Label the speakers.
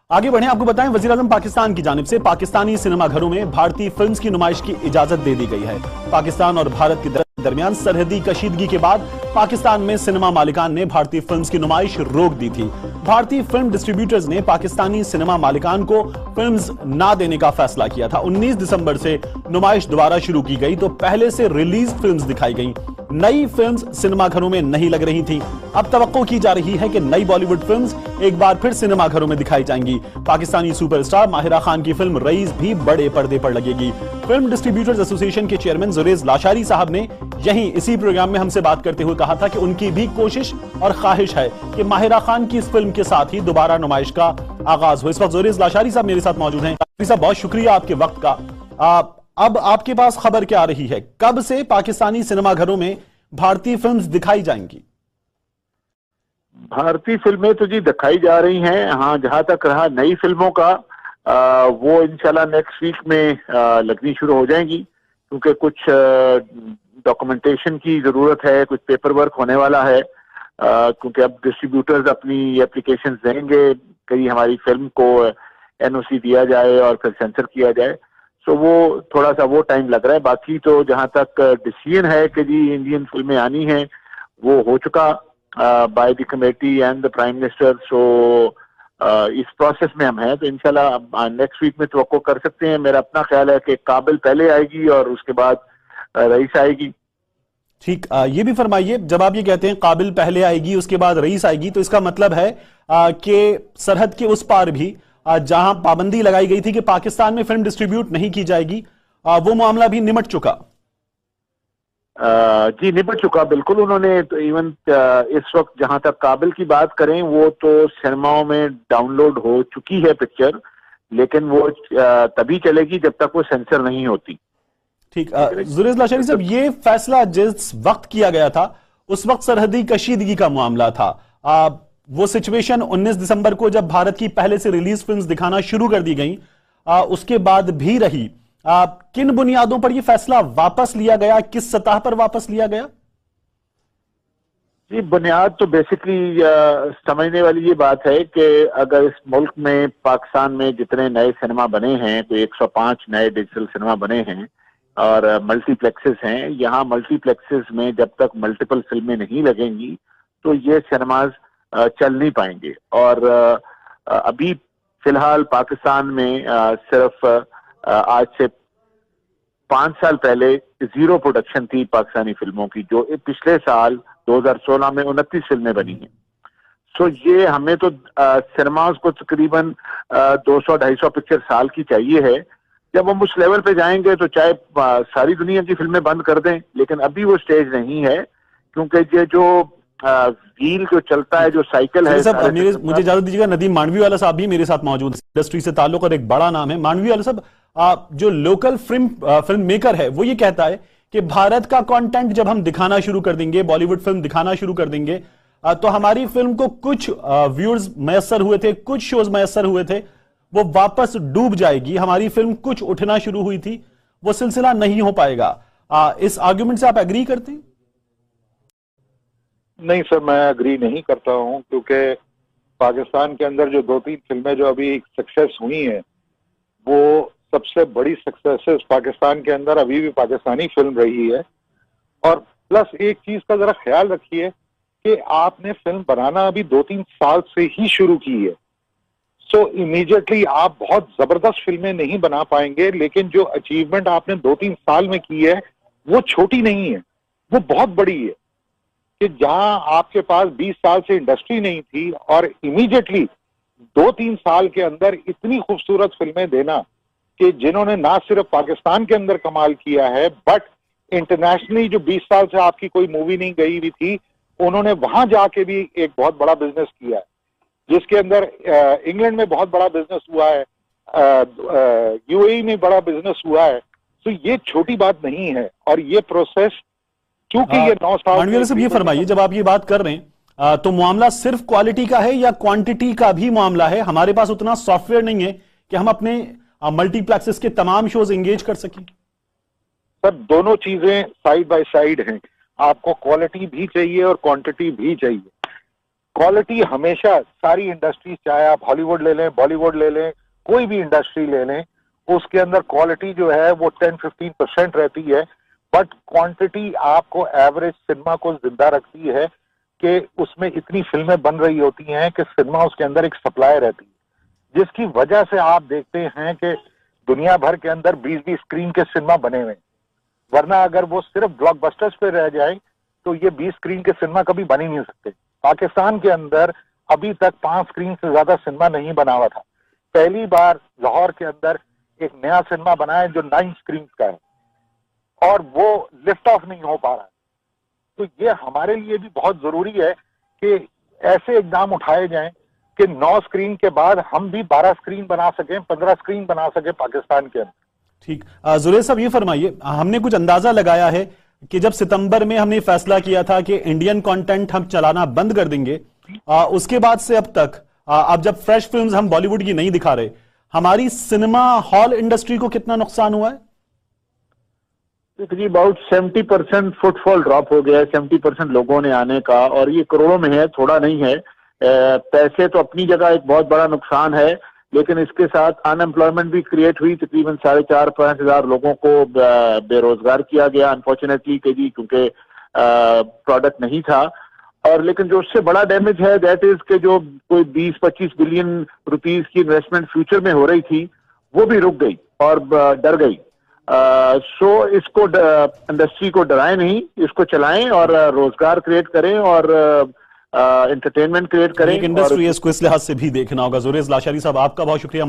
Speaker 1: आगे बढ़े, आपको बताएं वजीर आजम पाकिस्तान की जानिब से पाकिस्तानी सिनेमाघरों में भारतीय फिल्म्स की नुमाइश की इजाजत दे दी गई है। पाकिस्तान और भारत के दरमियान सरहदी कशीदगी के बाद पाकिस्तान में सिनेमा मालिकान ने भारतीय फिल्म्स की नुमाइश रोक दी थी। भारतीय फिल्म डिस्ट्रीब्यूटर्स ने पाकिस्तानी सिनेमा मालिकान को फिल्म्स ना देने का फैसला किया था। 19 दिसंबर से नुमाइश दोबारा शुरू की गई तो पहले से रिलीज फिल्म्स दिखाई गई। नई फिल्म्स सिनेमाघरों में नहीं लग रही थी। अब तवक्को की जा रही है कि नई बॉलीवुड फिल्म्स एक बार फिर सिनेमाघरों में दिखाई जाएंगी। पाकिस्तानी सुपरस्टार माहिरा खान की फिल्म रईस भी बड़े पर्दे पर लगेगी। फिल्म डिस्ट्रीब्यूटर्स एसोसिएशन के चेयरमैन जुरेज लाशारी साहब ने यहीं इसी प्रोग्राम में हमसे बात करते हुए कहा था कि उनकी भी कोशिश और ख्वाहिश है कि माहिरा खान की इस फिल्म के साथ ही दोबारा नुमाइश का आगाज हो। इस वक्त जुरेज लाशारी साहब मेरे साथ मौजूद हैं। साहब, बहुत शुक्रिया आपके वक्त का। अब आपके पास खबर क्या आ रही है, कब से पाकिस्तानी सिनेमाघरों में भारतीय फिल्म्स दिखाई जाएंगी?
Speaker 2: भारतीय फिल्में तो जी दिखाई जा रही हैं। हाँ, जहां तक रहा नई फिल्मों का, वो इंशाल्लाह नेक्स्ट वीक में लगनी शुरू हो जाएंगी, क्योंकि कुछ डॉक्यूमेंटेशन की जरूरत है, कुछ पेपर वर्क होने वाला है, क्योंकि अब डिस्ट्रीब्यूटर्स अपनी एप्लीकेशन देंगे कहीं हमारी फिल्म को एनओसी दिया जाए और फिर सेंसर किया जाए। तो वो थोड़ा सा वो टाइम लग रहा है। बाकी तो जहां तक डिसीजन है कि जी इंडियन फिल्में आनी हैं, वो हो चुका by the committee and the prime minister. So इस प्रोसेस में हम हैं, तो इंशाल्लाह नेक्स्ट वीक में तवक्को कर सकते हैं। मेरा अपना ख्याल है कि काबिल पहले आएगी और उसके बाद रईस आएगी।
Speaker 1: ठीक, ये भी फरमाइए, जब आप ये कहते हैं काबिल पहले आएगी उसके बाद रईस आएगी, तो इसका मतलब है कि सरहद के उस पार भी जहां पाबंदी लगाई गई थी कि पाकिस्तान में फिल्म डिस्ट्रीब्यूट नहीं की जाएगी, वो मामला भी निमट चुका?
Speaker 2: जी निपट चुका, बिल्कुल। उन्होंने तो इवन इस वक्त जहां तक काबिल की बात करें, वो तो सिनेमाओं में डाउनलोड हो चुकी है पिक्चर, लेकिन वो तभी चलेगी जब तक वो सेंसर नहीं होती।
Speaker 1: ठीक, जुरेज लाशारी साहब, ये फैसला जिस वक्त किया गया था उस वक्त सरहदी कशीदगी का मामला था। वो सिचुएशन 19 दिसंबर को जब भारत की पहले से रिलीज फिल्म्स दिखाना शुरू कर दी गई, उसके बाद भी रही। किन बुनियादों पर यह फैसला वापस लिया गया, किस सतह पर वापस लिया गया?
Speaker 2: जी, बुनियाद तो बेसिकली समझने वाली ये बात है कि अगर इस मुल्क में, पाकिस्तान में जितने नए सिनेमा बने हैं, तो 105 नए डिजिटल सिनेमा बने हैं और मल्टीप्लेक्सेस हैं। यहाँ मल्टीप्लेक्सेस में जब तक मल्टीपल फिल्में नहीं लगेंगी तो ये सिनेमाज चल नहीं पाएंगे। और अभी फिलहाल पाकिस्तान में सिर्फ आज से 5 साल पहले जीरो प्रोडक्शन थी पाकिस्तानी फिल्मों की, जो पिछले साल 2016 में 29 फिल्में बनी हैं। सो ये हमें तो सिनेमाज को तकरीबन 200-250 पिक्चर साल की चाहिए है। जब हम उस लेवल पे जाएंगे तो चाहे सारी दुनिया की फिल्में बंद कर दें, लेकिन अभी वो स्टेज नहीं है, क्योंकि ये जो व्हील जो चलता है, जो साइकिल है।
Speaker 1: मुझे इजाजत दीजिएगा, नदीम मांडवीवाला साहब भी मेरे साथ मौजूद है, इंडस्ट्री से ताल्लुक और एक बड़ा नाम है। मांडवीवाला साहब, जो लोकल फिल्म मेकर है वो ये कहता है कि भारत का कंटेंट जब हम दिखाना शुरू कर देंगे, बॉलीवुड फिल्म दिखाना शुरू कर देंगे, तो हमारी फिल्म को कुछ व्यूअर्स मैसर हुए थे, कुछ शोज मैसर हुए थे, वो वापस डूब जाएगी। हमारी फिल्म कुछ उठना शुरू हुई थी, वो सिलसिला नहीं हो पाएगा। इस आर्ग्यूमेंट से आप एग्री करते हैं?
Speaker 3: नहीं सर, मैं अग्री नहीं करता हूं, क्योंकि पाकिस्तान के अंदर जो 2-3 फिल्में जो अभी सक्सेस हुई हैं, वो सबसे बड़ी सक्सेसेस पाकिस्तान के अंदर अभी भी पाकिस्तानी फिल्म रही है। और प्लस एक चीज का जरा ख्याल रखिए कि आपने फिल्म बनाना अभी 2-3 साल से ही शुरू की है। सो इमीडिएटली आप बहुत जबरदस्त फिल्में नहीं बना पाएंगे, लेकिन जो अचीवमेंट आपने 2-3 साल में की है वो छोटी नहीं है, वो बहुत बड़ी है। कि जहां आपके पास 20 साल से इंडस्ट्री नहीं थी और इमीडिएटली 2-3 साल के अंदर इतनी खूबसूरत फिल्में देना, कि जिन्होंने ना सिर्फ पाकिस्तान के अंदर कमाल किया है, बट इंटरनेशनली जो 20 साल से आपकी कोई मूवी नहीं गई हुई थी, उन्होंने वहां जाके भी एक बहुत बड़ा बिजनेस किया है, जिसके अंदर इंग्लैंड में बहुत बड़ा बिजनेस हुआ है, यूएई में बड़ा बिजनेस हुआ है। तो ये छोटी बात नहीं है। और ये प्रोसेस, क्योंकि ये 9 साल।
Speaker 1: मांडवीवाला साहब, ये फरमाइए, जब आप ये बात कर रहे हैं तो मामला सिर्फ क्वालिटी का है या क्वांटिटी का भी मामला है? हमारे पास उतना सॉफ्टवेयर नहीं है कि हम अपने मल्टीप्लेक्सेस के तमाम शोज एंगेज कर सकें।
Speaker 3: सर, दोनों चीजें साइड बाय साइड हैं। आपको क्वालिटी भी चाहिए और क्वांटिटी भी चाहिए। क्वालिटी हमेशा सारी इंडस्ट्री, चाहे आप हॉलीवुड ले लें, बॉलीवुड ले लें, कोई भी इंडस्ट्री ले लें, उसके अंदर क्वालिटी जो है वो 10-15% रहती है, बट क्वांटिटी आपको एवरेज सिनेमा को जिंदा रखती है कि उसमें इतनी फिल्में बन रही होती हैं कि सिनेमा उसके अंदर एक सप्लाई रहती है, जिसकी वजह से आप देखते हैं कि दुनिया भर के अंदर 20-20 स्क्रीन के सिनेमा बने हुए हैं। वरना अगर वो सिर्फ ब्लॉकबस्टर्स पे रह जाए तो ये 20 स्क्रीन के सिनेमा कभी बन ही नहीं सकते। पाकिस्तान के अंदर अभी तक 5 स्क्रीन से ज्यादा सिनेमा नहीं बना हुआ था। पहली बार लाहौर के अंदर एक नया सिनेमा बना है जो 9 स्क्रीन का है और वो लिफ्ट ऑफ नहीं हो पा रहा है। तो ये हमारे लिए भी बहुत जरूरी है कि ऐसे इकदाम उठाए जाएं कि 9 स्क्रीन के बाद हम भी 12 स्क्रीन बना सकें, 15 स्क्रीन बना सकें पाकिस्तान के अंदर।
Speaker 1: ठीक, जुरैर साहब ये फरमाइए, हमने कुछ अंदाजा लगाया है कि जब सितंबर में हमने फैसला किया था कि इंडियन कंटेंट हम चलाना बंद कर देंगे, उसके बाद से अब तक अब जब फ्रेश फिल्म्स हम बॉलीवुड की नहीं दिखा रहे, हमारी सिनेमा हॉल इंडस्ट्री को कितना नुकसान हुआ है?
Speaker 2: जी अबाउट 70% फुटफॉल ड्रॉप हो गया है, 70% लोगों ने आने का, और ये करोड़ों में है, थोड़ा नहीं है। पैसे तो अपनी जगह एक बहुत बड़ा नुकसान है, लेकिन इसके साथ अनएम्प्लॉयमेंट भी क्रिएट हुई। तकरीबन 4,500-5 हजार लोगों को बेरोजगार किया गया अनफॉर्चुनेटली कि जी, क्योंकि प्रोडक्ट नहीं था। और लेकिन जो उससे बड़ा डैमेज है दैट इज के जो कोई 20-25 बिलियन रुपीस की इन्वेस्टमेंट फ्यूचर में हो रही थी वो भी रुक गई और डर गई। सो इसको इंडस्ट्री को डराएं नहीं, इसको चलाएं और रोजगार क्रिएट करें और एंटरटेनमेंट क्रिएट करें।
Speaker 1: इंडस्ट्री इसको इस लिहाज से भी देखना होगा। जुरैर लाशारी साहब, आपका बहुत शुक्रिया।